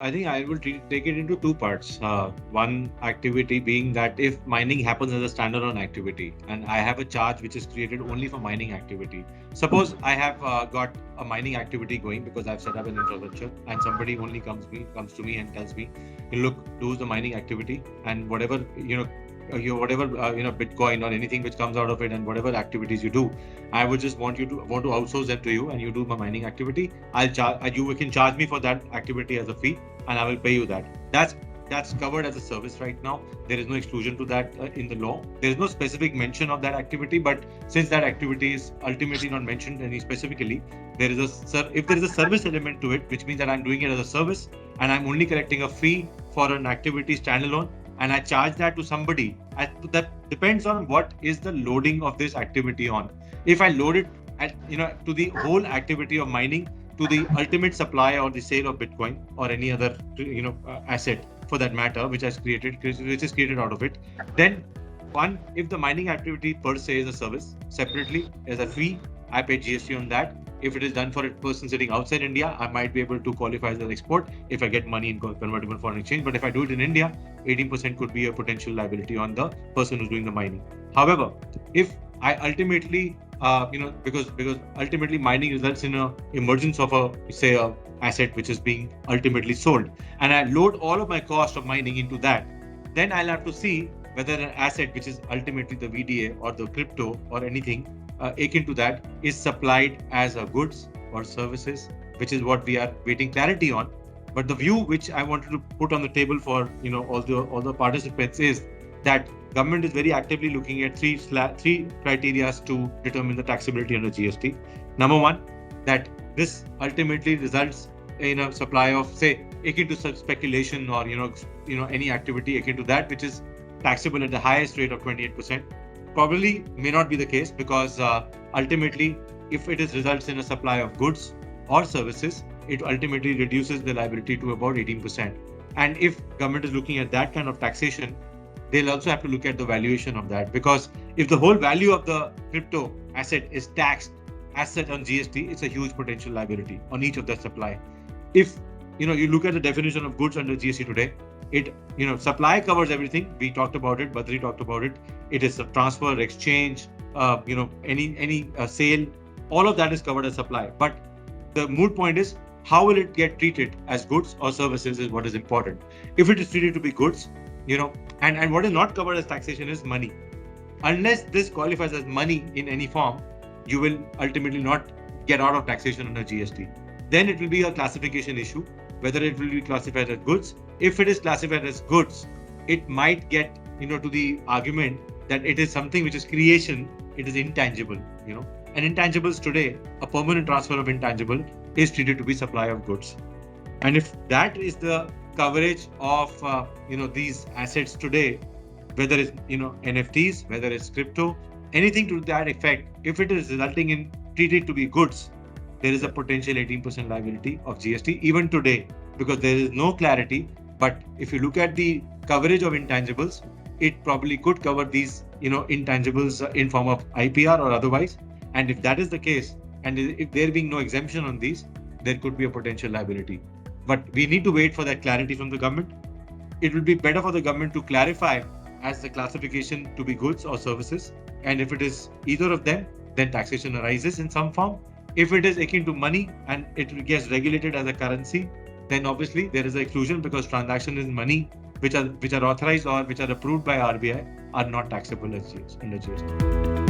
I think I will take it into two parts. One activity being that if mining happens as a standalone activity and I have a charge which is created only for mining activity. Suppose I have got a mining activity going because I've set up an infrastructure and somebody only comes to me and tells me, look, do the mining activity and whatever, whatever, Bitcoin or anything which comes out of it and whatever activities you do, I would just want to outsource them to you and you do my mining activity. I'll charge you can charge me for that activity as a fee and I will pay you that. That's covered as a service right now. There is no exclusion to that in the law. There is no specific mention of that activity, but since that activity is ultimately not mentioned any specifically, if there is a service element to it, which means that I'm doing it as a service and I'm only collecting a fee for an activity standalone, and I charge that to somebody. That depends on what is the loading of this activity on. If I load it to the whole activity of mining, to the ultimate supply or the sale of Bitcoin or any other asset for that matter, which is created out of it, then if the mining activity per se is a service separately as a fee, I pay GST on that. If it is done for a person sitting outside India, I might be able to qualify as an export if I get money in convertible foreign exchange. But if I do it in India, 18% could be a potential liability on the person who's doing the mining. However, if I ultimately, because ultimately mining results in a emergence of a asset which is being ultimately sold, and I load all of my cost of mining into that, then I'll have to see whether an asset which is ultimately the VDA or the crypto or anything akin to that is supplied as a goods or services, which is what we are waiting clarity on. But the view which I wanted to put on the table for all the participants is that government is very actively looking at three criteria to determine the taxability under GST. Number one, that this ultimately results in a supply of, say, akin to speculation or any activity akin to that, which is taxable at the highest rate of 28%. Probably may not be the case because ultimately, if it results in a supply of goods or services, it ultimately reduces the liability to about 18%. And if government is looking at that kind of taxation, they'll also have to look at the valuation of that, because if the whole value of the crypto asset is taxed as such on GST, it's a huge potential liability on each of the supply. If you look at the definition of goods under GST today, supply covers everything. We talked about it, Badri talked about it. It is a transfer, exchange, any sale, all of that is covered as supply. But the moot point is, how will it get treated as goods or services is what is important. If it is treated to be goods, and what is not covered as taxation is money. Unless this qualifies as money in any form, you will ultimately not get out of taxation under GST. Then it will be a classification issue, whether it will be classified as goods. If it is classified as goods, it might get to the argument that it is something which is creation, it is intangible, and intangibles today, a permanent transfer of intangible is treated to be supply of goods. And if that is the coverage of these assets today, whether it's NFTs, whether it's crypto, anything to that effect, if it is resulting in treated to be goods, there is a potential 18% liability of GST even today, because there is no clarity. But if you look at the coverage of intangibles, it probably could cover these intangibles in form of IPR or otherwise. And if that is the case, and if there being no exemption on these, there could be a potential liability. But we need to wait for that clarity from the government. It would be better for the government to clarify as the classification to be goods or services. And if it is either of them, then taxation arises in some form. If it is akin to money and it gets regulated as a currency, then obviously there is an exclusion, because transactions in money which are authorized or which are approved by RBI are not taxable as under GST.